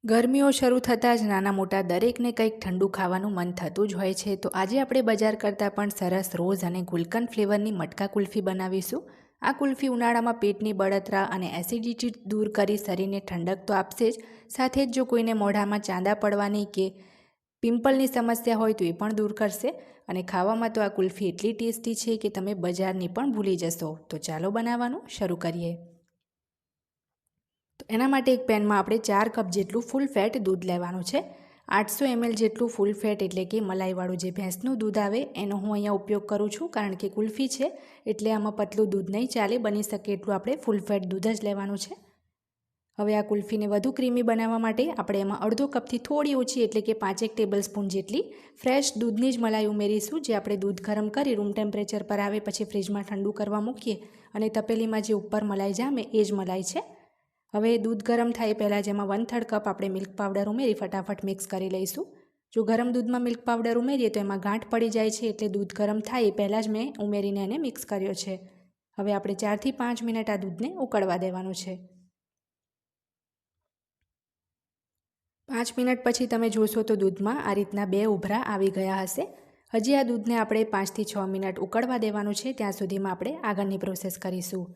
ગરમીઓ શરૂ થતાં જ નાના મોટા દરેકને કંઈક ઠંડુ ખાવાનું મન થતું જ હોય છે. તો આજે આપણે બજાર કરતાં પણ સરસ રોઝ અને ગુલકંદ ફ્લેવરની મટકા કુલ્ફી બનાવીશું. આ કુલ્ફી ઉનાળામાં પેટની બળતરા અને એસિડિટી દૂર કરી શરીરને ઠંડક તો આપશે જ, સાથે જ જો કોઈને મોઢામાં ચાંદા પડવાની કે પિમ્પલની સમસ્યા હોય તો એ પણ દૂર કરશે. અને ખાવામાં તો આ કુલ્ફી એટલી ટેસ્ટી છે કે તમે બજારની પણ ભૂલી જશો. તો ચાલો બનાવવાનું શરૂ કરીએ. તો એના માટે એક પેનમાં આપણે 4 કપ જેટલું ફૂલ ફેટ દૂધ લેવાનું છે. 800 ml જેટલું ફૂલ ફેટ એટલે કે મલાઈવાળું જે ભેંસનું દૂધ આવે એનો હું અહીંયા ઉપયોગ કરું છું, કારણ કે કુલ્ફી છે એટલે આમાં પતલું દૂધ નહીં ચાલે. બની શકે એટલું આપણે ફૂલ ફેટ દૂધ જ લેવાનું છે. હવે આ કુલ્ફીને વધુ ક્રીમી બનાવવા માટે આપણે એમાં અડધો કપથી થોડી ઓછી એટલે કે 5 ટેબલ સ્પૂન જેટલી ફ્રેશ દૂધની જ મલાઈ ઉમેરીશું. જે આપણે દૂધ ગરમ કરી રૂમ ટેમ્પરેચર પર આવે પછી ફ્રીજમાં ઠંડુ કરવા મૂકીએ અને તપેલીમાં જે ઉપર મલાઈ જામે એ જ મલાઈ છે. હવે દૂધ ગરમ થાય પહેલાં જેમાં 1/3 કપ આપણે મિલ્ક પાવડર ઉમેરી ફટાફટ મિક્સ કરી લઈશું. જો ગરમ દૂધમાં મિલ્ક પાવડર ઉમેરીએ તો એમાં ગાંઠ પડી જાય છે, એટલે દૂધ ગરમ થાય એ પહેલાં જ મેં ઉમેરીને એને મિક્સ કર્યો છે. હવે આપણે 4થી 5 મિનિટ આ દૂધને ઉકળવા દેવાનું છે. 5 મિનિટ પછી તમે જોશો તો દૂધમાં આ રીતના 2 ઉભરા આવી ગયા હશે. હજી આ દૂધને આપણે 5થી 6 મિનિટ ઉકળવા દેવાનું છે. ત્યાં સુધીમાં આપણે આગળની પ્રોસેસ કરીશું.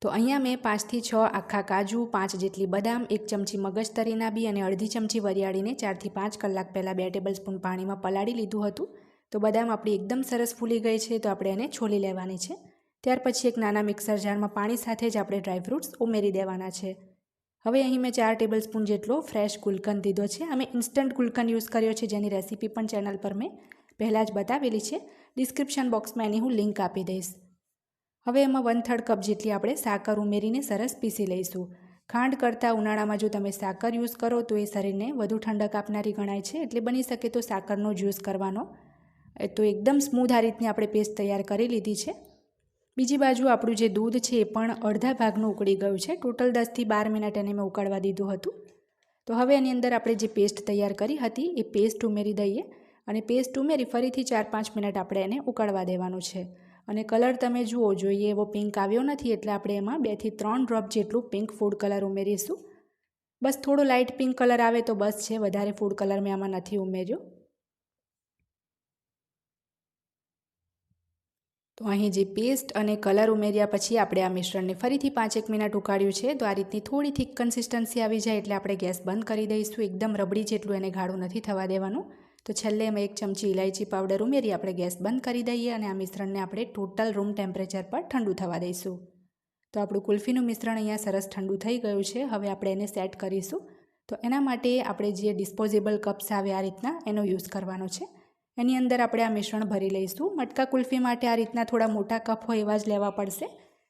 તો અહીંયા મેં 5થી 6 આખા કાજુ, 5 જેટલી બદામ, 1 ચમચી મગજતરીના બી અને અડધી ચમચી વરિયાળીને 4થી 5 કલાક પહેલાં 2 ટેબલ સ્પૂન પાણીમાં પલાળી લીધું હતું. તો બદામ આપણી એકદમ સરસ ફૂલી ગઈ છે, તો આપણે એને છોલી લેવાની છે. ત્યાર પછી એક નાના મિક્સર જારમાં પાણી સાથે જ આપણે ડ્રાયફ્રૂટ્સ ઉમેરી દેવાના છે. હવે અહીં મેં 4 ટેબલ સ્પૂન જેટલો ફ્રેશ ગુલકંદ લીધો છે. અમે ઇન્સ્ટન્ટ ગુલકંદ યુઝ કર્યો છે, જેની રેસીપી પણ ચેનલ પર મેં પહેલાં જ બતાવેલી છે. ડિસ્ક્રિપ્શન બોક્સમાં એની હું લિંક આપી દઈશ. હવે એમાં 1/3 કપ જેટલી આપણે સાકર ઉમેરીને સરસ પીસી લઈશું. ખાંડ કરતાં ઉનાળામાં જો તમે સાકર યુઝ કરો તો એ શરીરને વધુ ઠંડક આપનારી ગણાય છે, એટલે બની શકે તો સાકરનો જ યુઝ કરવાનો. તો એકદમ સ્મૂધ આ રીતની આપણે પેસ્ટ તૈયાર કરી લીધી છે. બીજી બાજુ આપણું જે દૂધ છે એ પણ અડધા ભાગનું ઉકળી ગયું છે. ટોટલ 10થી 12 મિનિટ એને મેં ઉકળવા દીધું હતું. તો હવે એની અંદર આપણે જે પેસ્ટ તૈયાર કરી હતી એ પેસ્ટ ઉમેરી દઈએ અને પેસ્ટ ઉમેરી ફરીથી 4-5 મિનિટ આપણે એને ઉકળવા દેવાનું છે. અને કલર તમે જુઓ, જોઈએ એવો પિંક આવ્યો નથી, એટલે આપણે એમાં 2થી 3 ડ્રોપ જેટલું પિંક ફૂડ કલર ઉમેરીશું. બસ થોડો લાઇટ પિંક કલર આવે તો બસ છે, વધારે ફૂડ કલર મેં આમાં નથી ઉમેર્યો. તો અહીં જે પેસ્ટ અને કલર ઉમેર્યા પછી આપણે આ મિશ્રણને ફરીથી 5-1 મિનિટ ઉકાળ્યું છે. તો આ રીતની થોડી થીક કન્સિસ્ટન્સી આવી જાય એટલે આપણે ગેસ બંધ કરી દઈશું. એકદમ રબડી જેટલું એને ગાઢું નથી થવા દેવાનું. તો છેલ્લે એમાં 1 ચમચી ઇલાયચી પાવડર ઉમેરી આપણે ગેસ બંધ કરી દઈએ અને આ મિશ્રણને આપણે ટોટલ રૂમ ટેમ્પરેચર પર ઠંડુ થવા દઈશું. તો આપણું કુલ્ફીનું મિશ્રણ અહીંયા સરસ ઠંડુ થઈ ગયું છે. હવે આપણે એને સેટ કરીશું. તો એના માટે આપણે જે ડિસ્પોઝેબલ કપ્સ આવે આ રીતના એનો યુઝ કરવાનો છે. એની અંદર આપણે આ મિશ્રણ ભરી લઈશું. મટકા કુલ્ફી માટે આ રીતના થોડા મોટા કપ હોય એવા જ લેવા પડશે,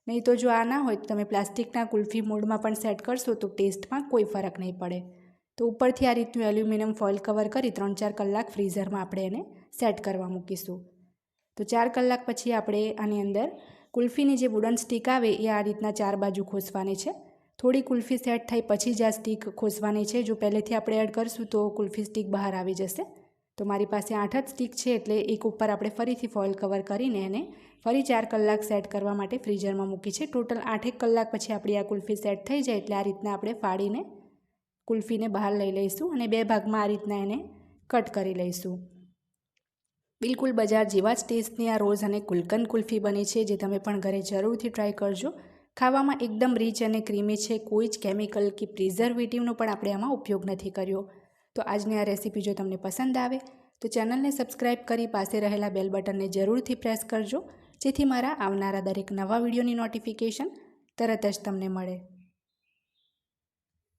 નહીં તો જો આ ના હોય તો તમે પ્લાસ્ટિકના કુલ્ફી મોલ્ડમાં પણ સેટ કરશો તો ટેસ્ટમાં કોઈ ફરક નહીં પડે. તો ઉપરથી આ રીતનું એલ્યુમિનિયમ ફોઇલ કવર કરી 3-4 કલાક ફ્રીઝરમાં આપણે એને સેટ કરવા મૂકીશું. તો 4 કલાક પછી આપણે આની અંદર કુલ્ફીની જે વુડન સ્ટીક આવે એ આ રીતના 4 બાજુ ખોસવાની છે. થોડી કુલ્ફી સેટ થાય પછી જ આ સ્ટીક ખોસવાની છે. જો પહેલેથી આપણે એડ કરશું તો કુલ્ફી સ્ટીક બહાર આવી જશે. તો મારી પાસે 8 જ સ્ટીક છે, એટલે એક ઉપર આપણે ફરીથી ફોઇલ કવર કરીને એને ફરી 4 કલાક સેટ કરવા માટે ફ્રીઝરમાં મૂકી છે. ટોટલ 8 કલાક પછી આપણી આ કુલ્ફી સેટ થઈ જાય એટલે આ રીતના આપણે ફાડીને કુલ્ફીને બહાર લઈ લઈશું અને 2 ભાગમાં આ રીતના એને કટ કરી લઈશું. બિલકુલ બજાર જેવા જ ટેસ્ટની આ રોઝ અને ગુલકંદ કુલ્ફી બની છે, જે તમે પણ ઘરે જરૂરથી ટ્રાય કરજો. ખાવામાં એકદમ રીચ અને ક્રીમી છે. કોઈ જ કેમિકલ કે પ્રિઝર્વેટિવનો પણ આપણે આમાં ઉપયોગ નથી કર્યો. તો આજની આ રેસીપી જો તમને પસંદ આવે તો ચેનલને સબસ્ક્રાઈબ કરી પાસે રહેલા બેલ બટનને જરૂરથી પ્રેસ કરજો, જેથી મારા આવનારા દરેક નવા વિડીયોની નોટિફિકેશન તરત જ તમને મળે.